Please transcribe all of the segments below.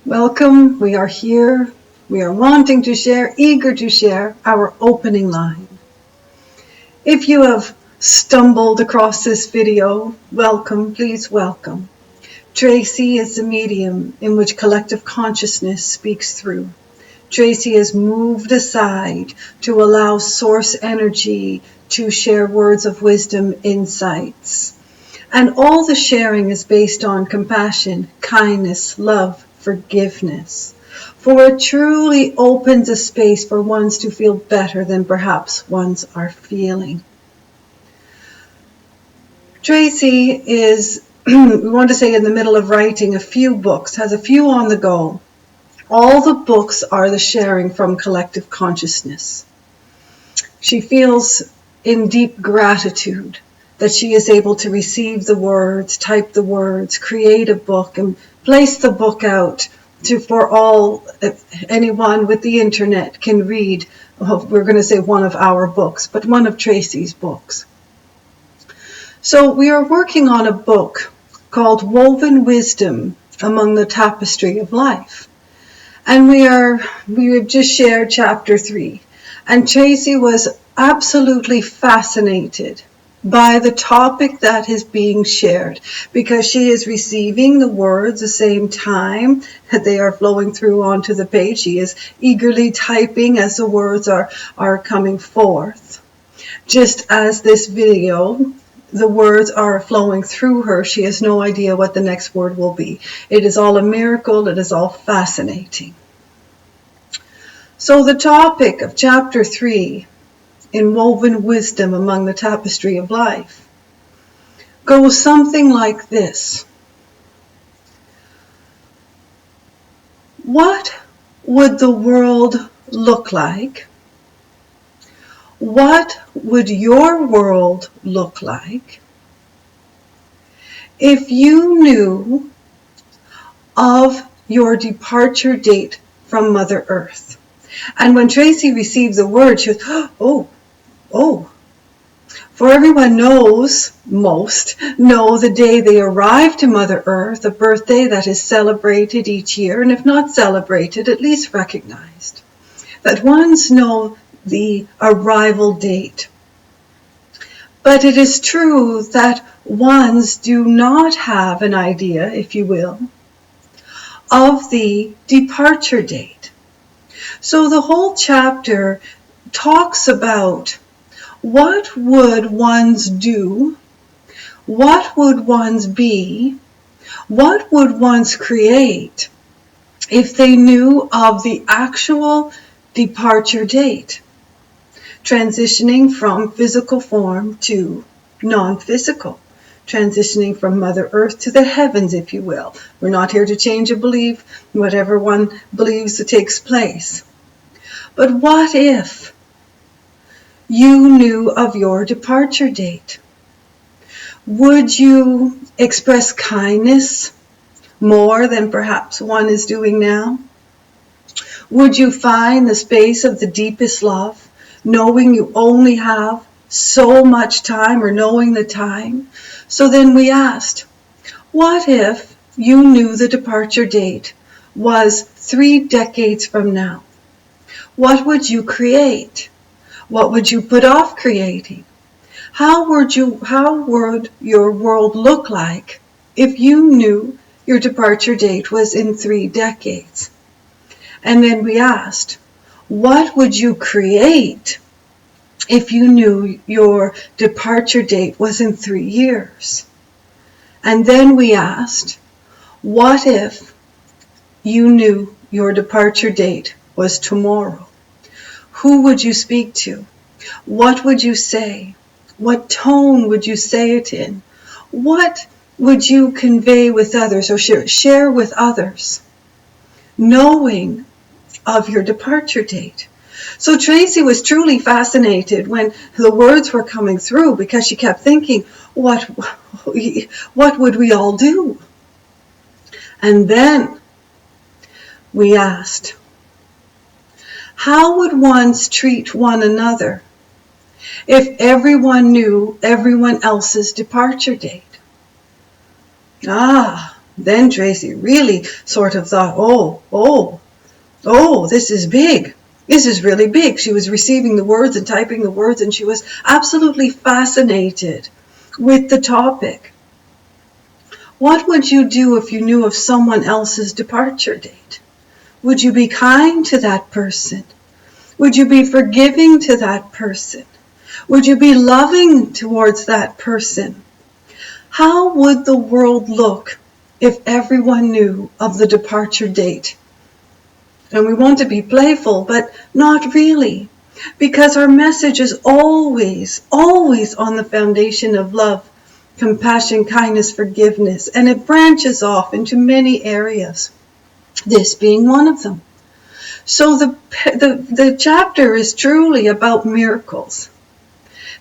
Welcome. We are here. We are wanting to share, eager to share our opening line. If you have stumbled across this video, welcome, please welcome. Tracy is the medium in which collective consciousness speaks through. Tracy has moved aside to allow source energy to share words of wisdom, insights. And all the sharing is based on compassion, kindness, love, forgiveness. For it truly opens a space for ones to feel better than perhaps ones are feeling. Tracy is, we want to say, in the middle of writing a few books, has a few on the go. All the books are the sharing from collective consciousness. She feels in deep gratitude that she is able to receive the words, type the words, create a book, and place the book out for all, anyone with the internet can read, we're going to say one of our books, but one of Tracy's books. So we are working on a book called Woven Wisdom Among the Tapestry of Life. And we have just shared chapter 3. And Tracy was absolutely fascinated by the topic that is being shared, because she is receiving the words the same time that they are flowing through onto the page. She is eagerly typing as the words are coming forth. Just as this video, the words are flowing through her, she has no idea what the next word will be. It is all a miracle. It is all fascinating. So the topic of chapter 3 in Woven Wisdom Among the Tapestry of Life goes something like this. What would the world look like? What would your world look like if you knew of your departure date from Mother Earth? And when Tracy received the word, she was, oh. For everyone most know the day they arrive to Mother Earth, a birthday that is celebrated each year, and if not celebrated, at least recognized. That ones know the arrival date. But it is true that ones do not have an idea, if you will, of the departure date. So the whole chapter talks about what would ones do, what would ones be, what would ones create if they knew of the actual departure date, transitioning from physical form to non-physical, transitioning from Mother Earth to the heavens, if you will. We're not here to change a belief, whatever one believes that takes place. But what if you knew of your departure date? Would you express kindness more than perhaps one is doing now? Would you find the space of the deepest love, knowing you only have so much time, or knowing the time? So then we asked, what if you knew the departure date was 3 decades from now? What would you create? What would you put off creating? How would your world look like if you knew your departure date was in 3 decades? And then we asked, what would you create if you knew your departure date was in 3 years? And then we asked, what if you knew your departure date was tomorrow? Who would you speak to? What would you say? What tone would you say it in? What would you convey with others, or share with others, knowing of your departure date? So Tracy was truly fascinated when the words were coming through, because she kept thinking, what would we all do? And then we asked, how would ones treat one another if everyone knew everyone else's departure date? Then Tracy really sort of thought, oh, this is big. This is really big. She was receiving the words and typing the words, and she was absolutely fascinated with the topic. What would you do if you knew of someone else's departure date? Would you be kind to that person? Would you be forgiving to that person? Would you be loving towards that person? How would the world look if everyone knew of the departure date? And we want to be playful, but not really, because our message is always, always on the foundation of love, compassion, kindness, forgiveness, and it branches off into many areas, this being one of them. So the chapter is truly about miracles.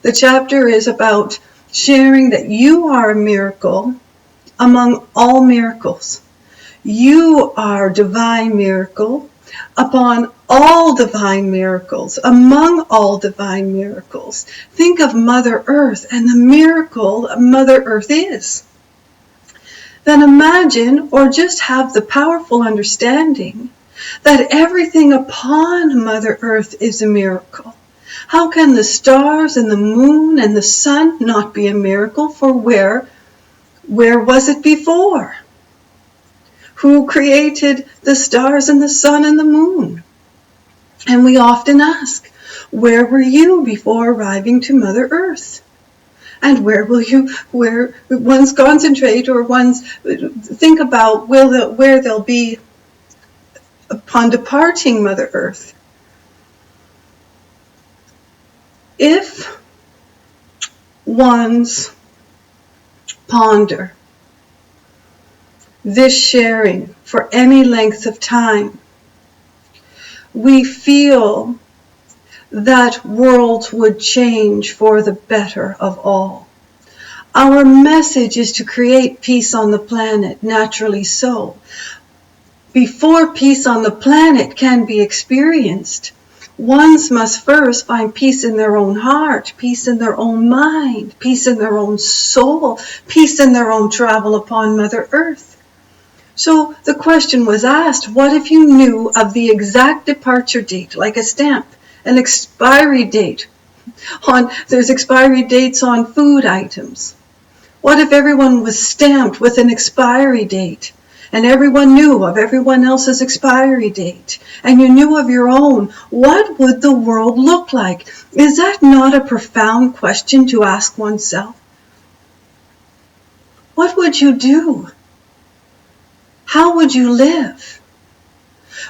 The chapter is about sharing that you are a miracle among all miracles. You are divine miracle upon all divine miracles, among all divine miracles. Think of Mother Earth and the miracle Mother Earth is. Then imagine, or just have the powerful understanding, that everything upon Mother Earth is a miracle. How can the stars and the moon and the sun not be a miracle? For where was it before? Who created the stars and the sun and the moon? And we often ask, where were you before arriving to Mother Earth? And where one's concentrate or one's think about where they'll be upon departing Mother Earth. If one's ponder this sharing for any length of time, we feel that worlds would change for the better of all. Our message is to create peace on the planet, naturally so. Before peace on the planet can be experienced, ones must first find peace in their own heart, peace in their own mind, peace in their own soul, peace in their own travel upon Mother Earth. So the question was asked, what if you knew of the exact departure date, like a stamp, an expiry date? There's expiry dates on food items. What if everyone was stamped with an expiry date? And everyone knew of everyone else's expiry date, and you knew of your own. What would the world look like? Is that not a profound question to ask oneself? What would you do? How would you live?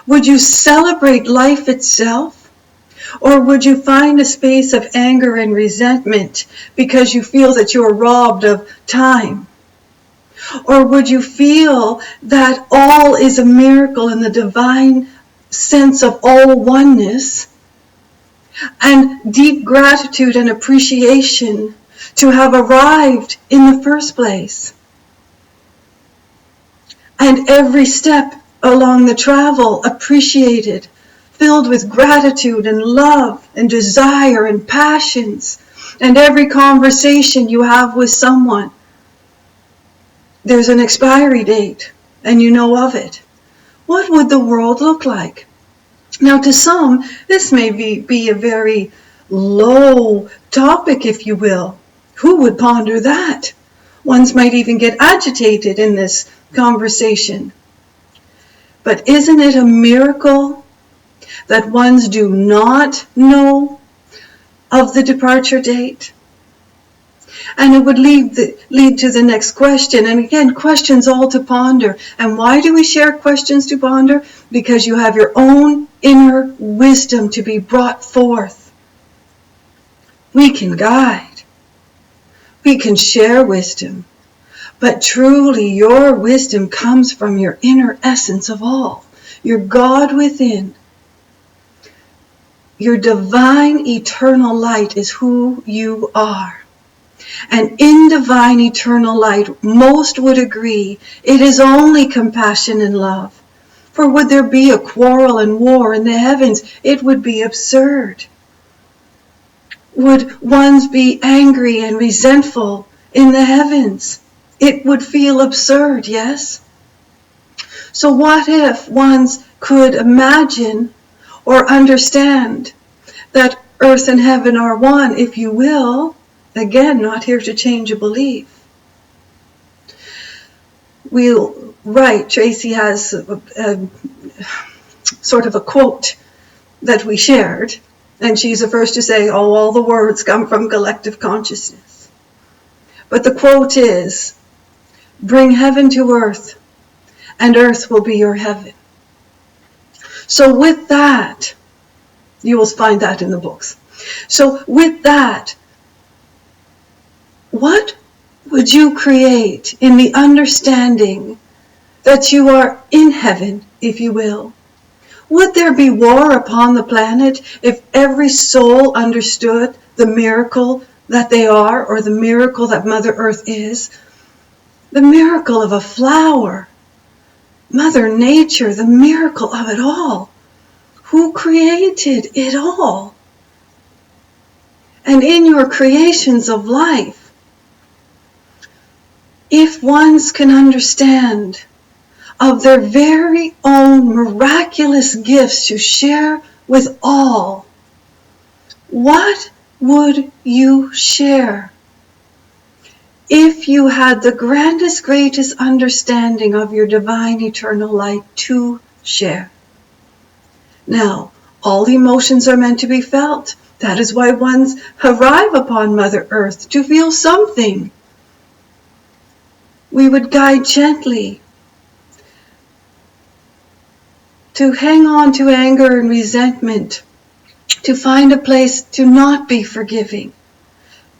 Would you celebrate life itself? Or would you find a space of anger and resentment because you feel that you are robbed of time? Or would you feel that all is a miracle in the divine sense of all oneness, and deep gratitude and appreciation to have arrived in the first place? And every step along the travel appreciated, filled with gratitude and love and desire and passions, and every conversation you have with someone, there's an expiry date, and you know of it. What would the world look like? Now, to some, this may be a very low topic, if you will. Who would ponder that? Ones might even get agitated in this conversation. But isn't it a miracle that ones do not know of the departure date? And it would lead to the next question. And again, questions all to ponder. And why do we share questions to ponder? Because you have your own inner wisdom to be brought forth. We can guide. We can share wisdom. But truly, your wisdom comes from your inner essence of all. Your God within. Your divine eternal light is who you are. And in divine eternal light, most would agree it is only compassion and love. For would there be a quarrel and war in the heavens? It would be absurd. Would ones be angry and resentful in the heavens? It would feel absurd, yes? So what if ones could imagine or understand that earth and heaven are one, if you will? Again, not here to change a belief. Tracy has a sort of a quote that we shared, and she's the first to say, oh, all the words come from collective consciousness. But the quote is, bring heaven to earth, and earth will be your heaven. So with that, you will find that in the books. So with that, what would you create in the understanding that you are in heaven, if you will? Would there be war upon the planet if every soul understood the miracle that they are, or the miracle that Mother Earth is? The miracle of a flower, Mother Nature, the miracle of it all. Who created it all? And in your creations of life, if ones can understand of their very own miraculous gifts to share with all, what would you share? If you had the grandest, greatest understanding of your divine eternal light to share. Now, all emotions are meant to be felt. That is why ones arrive upon Mother Earth, to feel something. We would guide gently to hang on to anger and resentment, to find a place to not be forgiving,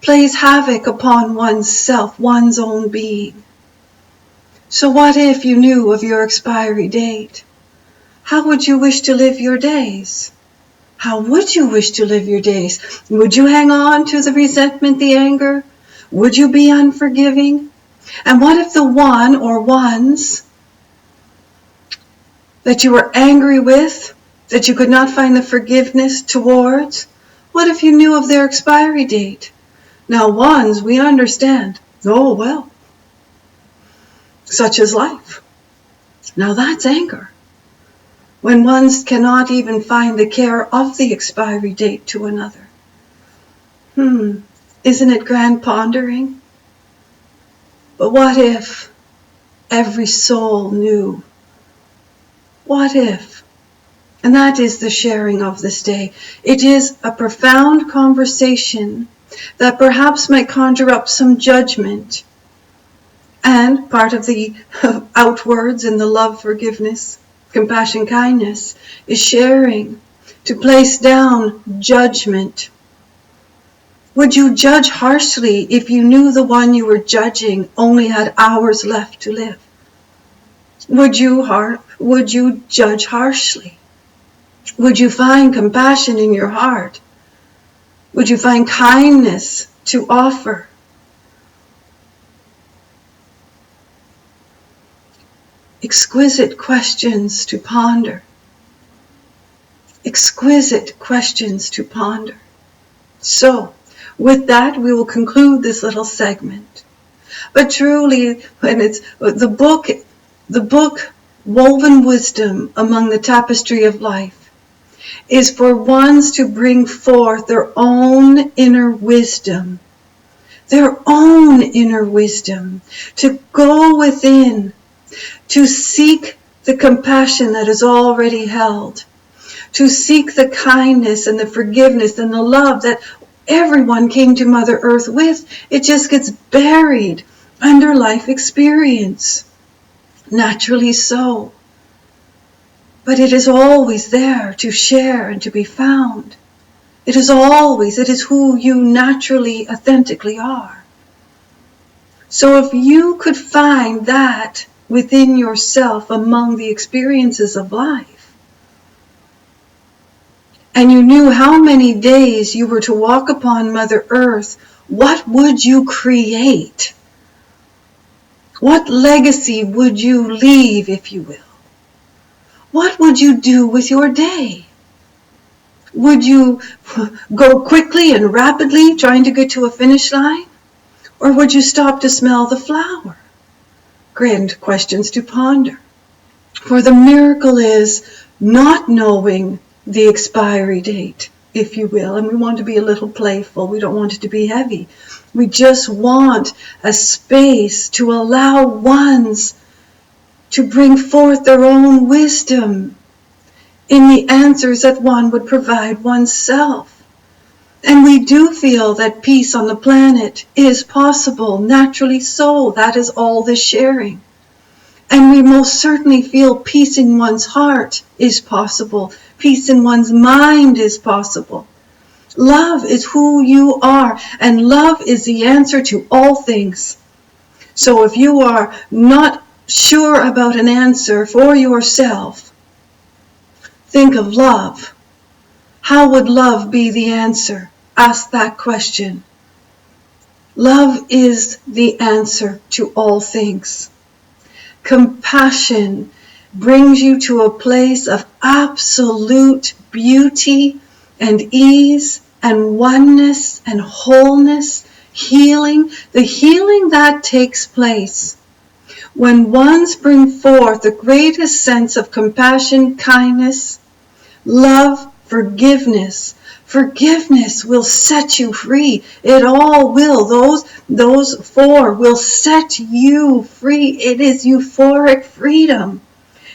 plays havoc upon oneself, one's own being. So what if you knew of your expiry date? How would you wish to live your days? How would you wish to live your days? Would you hang on to the resentment, the anger? Would you be unforgiving? And what if the one or ones that you were angry with, that you could not find the forgiveness towards, what if you knew of their expiry date? Now ones, we understand. Oh, well, such is life. Now that's anger. When ones cannot even find the care of the expiry date to another. Isn't it grand pondering? But what if every soul knew? What if? And that is the sharing of this day. It is a profound conversation that perhaps might conjure up some judgment. And part of the outwards in the love, forgiveness, compassion, kindness is sharing to place down judgment. Would you judge harshly if you knew the one you were judging only had hours left to live? Would you judge harshly? Would you find compassion in your heart? Would you find kindness to offer? Exquisite questions to ponder. Exquisite questions to ponder. So, with that, we will conclude this little segment. But truly, when it's the book Woven Wisdom Among the Tapestry of Life, is for ones to bring forth their own inner wisdom. Their own inner wisdom. To go within, to seek the compassion that is already held. To seek the kindness and the forgiveness and the love that everyone came to Mother Earth with. It just gets buried under life experience. Naturally so. But it is always there to share and to be found. It is who you naturally, authentically are. So if you could find that within yourself among the experiences of life, and you knew how many days you were to walk upon Mother Earth, what would you create? What legacy would you leave, if you will? What would you do with your day? Would you go quickly and rapidly trying to get to a finish line? Or would you stop to smell the flower? Grand questions to ponder. For the miracle is not knowing the expiry date, if you will. And we want to be a little playful. We don't want it to be heavy. We just want a space to allow ones to bring forth their own wisdom in the answers that one would provide oneself. And we do feel that peace on the planet is possible, naturally so. That is all the sharing. And we most certainly feel peace in one's heart is possible. Peace in one's mind is possible. Love is who you are, and love is the answer to all things. So if you are not sure about an answer for yourself, think of love. How would love be the answer? Ask that question. Love is the answer to all things. Compassion brings you to a place of absolute beauty and ease and oneness and wholeness, healing, the healing that takes place when ones bring forth the greatest sense of compassion, kindness, love, forgiveness. Forgiveness will set you free. It all will. Those four will set you free. It is euphoric freedom.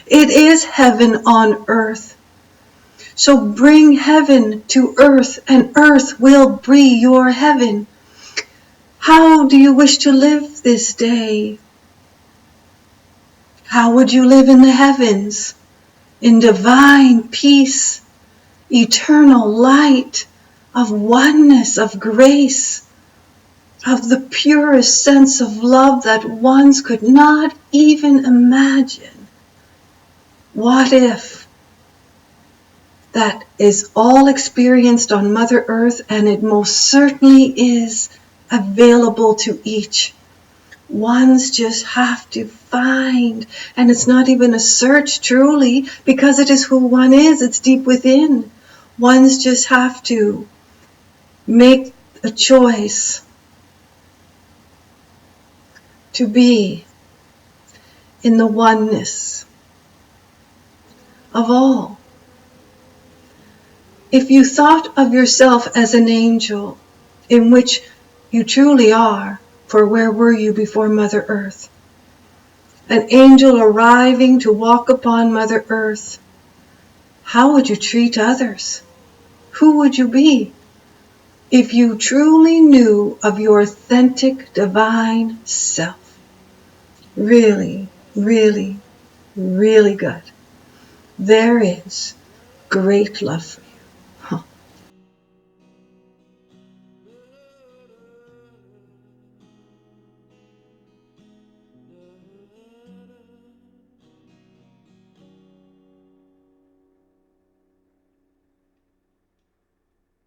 It is heaven on earth. So bring heaven to earth, and earth will be your heaven. How do you wish to live this day? How would you live in the heavens? In divine peace, eternal light, of oneness, of grace, of the purest sense of love that ones could not even imagine. What if that is all experienced on Mother Earth, and it most certainly is available to each? Ones just have to find, and it's not even a search truly, because it is who one is, it's deep within. Ones just have to make a choice to be in the oneness of all. If you thought of yourself as an angel, in which you truly are, for where were you before Mother Earth? An angel arriving to walk upon Mother Earth, how would you treat others? Who would you be? If you truly knew of your authentic divine self. Really, really, really good. There is great love for you.